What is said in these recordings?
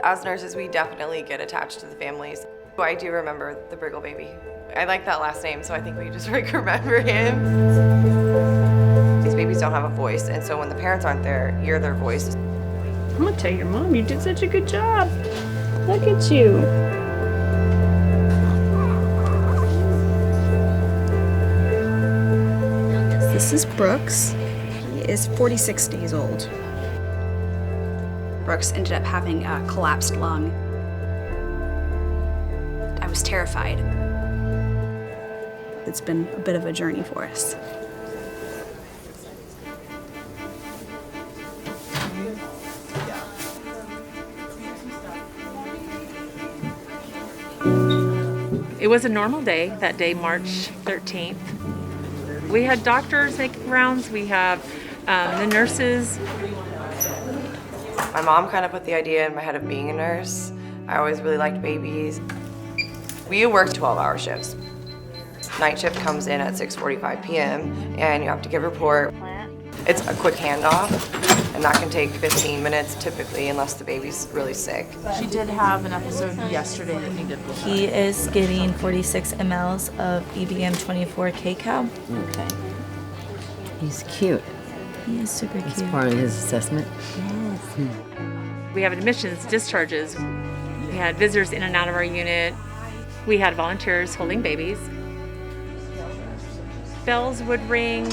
As nurses, we definitely get attached to the families. I do remember the Briggle baby. I like that last name, so I think we just remember him. These babies don't have a voice, and so when the parents aren't there, you're their voice. I'm gonna tell your mom you did such a good job. Look at you. This is Brooks. He is 46 days old. Brooks ended up having a collapsed lung. I was terrified. It's been a bit of a journey for us. It was a normal day, that day, March 13th. We had doctors making rounds, we have the nurses. My mom kind of put the idea in my head of being a nurse. I always really liked babies. We work 12-hour shifts. Night shift comes in at 6:45 p.m. and you have to give a report. It's a quick handoff, and that can take 15 minutes typically, unless the baby's really sick. She did have an episode yesterday that needed with her. He is getting 46 mLs of EBM 24 K-Cal. Okay. He's cute. He is super cute. It's part of his assessment. Yes. We have admissions, discharges. We had visitors in and out of our unit. We had volunteers holding babies. Bells would ring.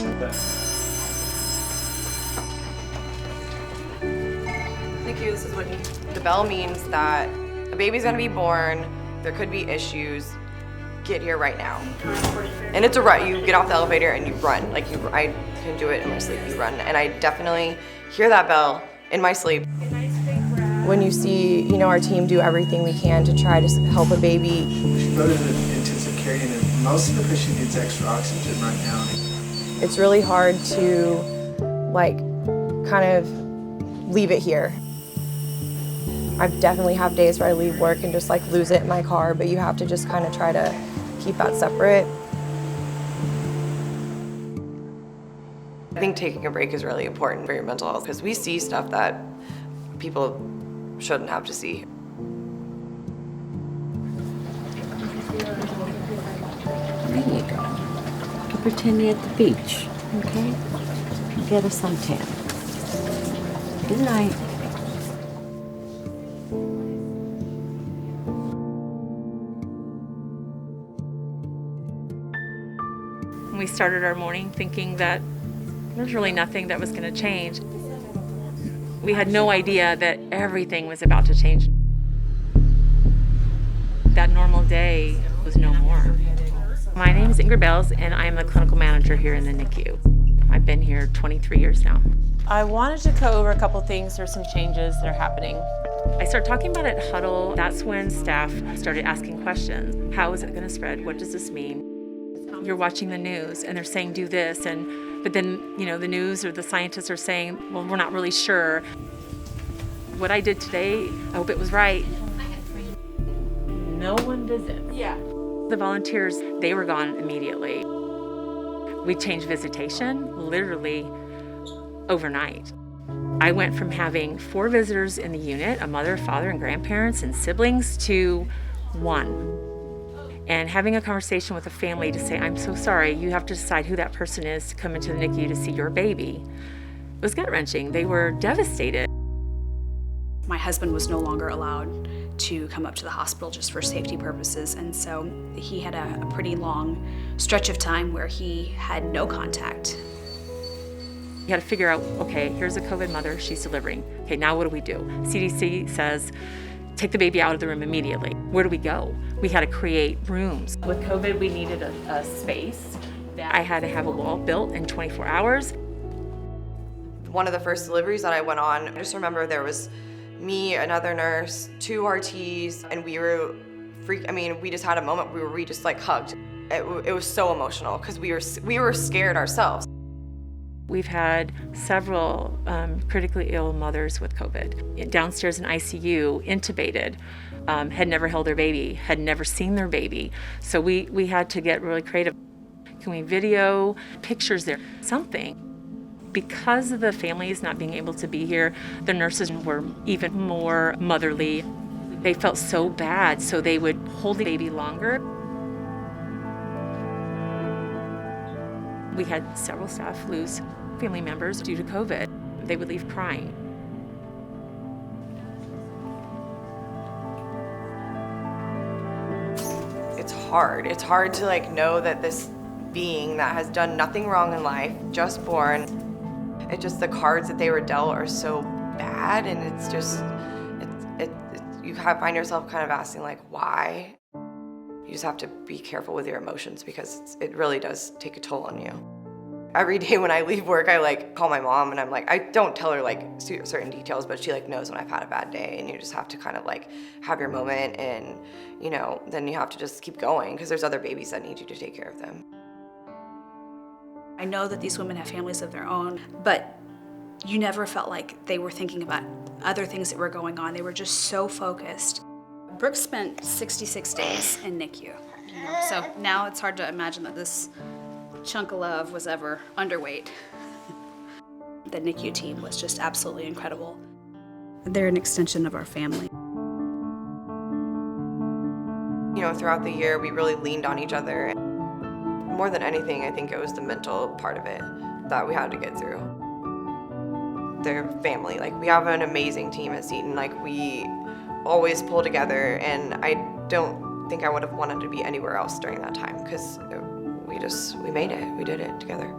NICU, this is what the bell means, that a baby's gonna be born, there could be issues, get here right now. And it's a run, you get off the elevator and you run. Like I can do it in my sleep, you run. And I definitely hear that bell in my sleep. When you see, our team do everything we can to try to help a baby. She go to the intensive care unit. Most of the patient needs extra oxygen right now. It's really hard to, kind of leave it here. I definitely have days where I leave work and just lose it in my car, but you have to just kind of try to keep that separate. I think taking a break is really important for your mental health because we see stuff that people shouldn't have to see. There you go. To pretend you're at the beach, okay? Get a suntan. Good night. We started our morning thinking that there's really nothing that was going to change. We had no idea that everything was about to change. That normal day was no more. My name is Ingrid Bells, and I am the clinical manager here in the NICU. I've been here 23 years now. I wanted to go over a couple things. There's some changes that are happening. I started talking about it at huddle. That's when staff started asking questions. How is it going to spread? What does this mean? You're watching the news and they're saying do this, but then the news or the scientists are saying, well, we're not really sure. What I did today, I hope it was right. No one visits. Yeah. The volunteers, they were gone immediately. We changed visitation literally overnight. I went from having 4 visitors in the unit, a mother, father, and grandparents and siblings, to 1. And having a conversation with a family to say, I'm so sorry, you have to decide who that person is to come into the NICU to see your baby. It was gut-wrenching. They were devastated. My husband was no longer allowed to come up to the hospital just for safety purposes, and so he had a pretty long stretch of time where he had no contact. You had to figure out, okay, here's a COVID mother, she's delivering. Okay, now what do we do? CDC says, take the baby out of the room immediately. Where do we go? We had to create rooms. With COVID, we needed a space. I had to have a wall built in 24 hours. One of the first deliveries that I went on, I just remember there was me, another nurse, 2 RTs, and we were we just had a moment where we just hugged. It was so emotional because we were scared ourselves. We've had several critically ill mothers with COVID. Downstairs in ICU, intubated, had never held their baby, had never seen their baby. So we had to get really creative. Can we video pictures there? Something. Because of the families not being able to be here, the nurses were even more motherly. They felt so bad, so they would hold the baby longer. We had several staff lose family members due to COVID. They would leave crying. It's hard. It's hard to like know that this being that has done nothing wrong in life, just born, it's just the cards that they were dealt are so bad, and it's just, you find yourself kind of asking like, why? You just have to be careful with your emotions because it really does take a toll on you. Every day when I leave work, I like call my mom and I'm like, I don't tell her like certain details, but she like knows when I've had a bad day, and you just have to kind of like have your moment, and you know, then you have to just keep going because there's other babies that need you to take care of them. I know that these women have families of their own, but you never felt like they were thinking about other things that were going on. They were just so focused. Brooke spent 66 days in NICU, so now it's hard to imagine that this chunk of love was ever underweight. The NICU team was just absolutely incredible. They're an extension of our family. You know, throughout the year, we really leaned on each other. More than anything, I think it was the mental part of it that we had to get through. They're family. Like, we have an amazing team at Seton. Like, we always pull together, and I don't think I would have wanted to be anywhere else during that time because we made it. We did it together.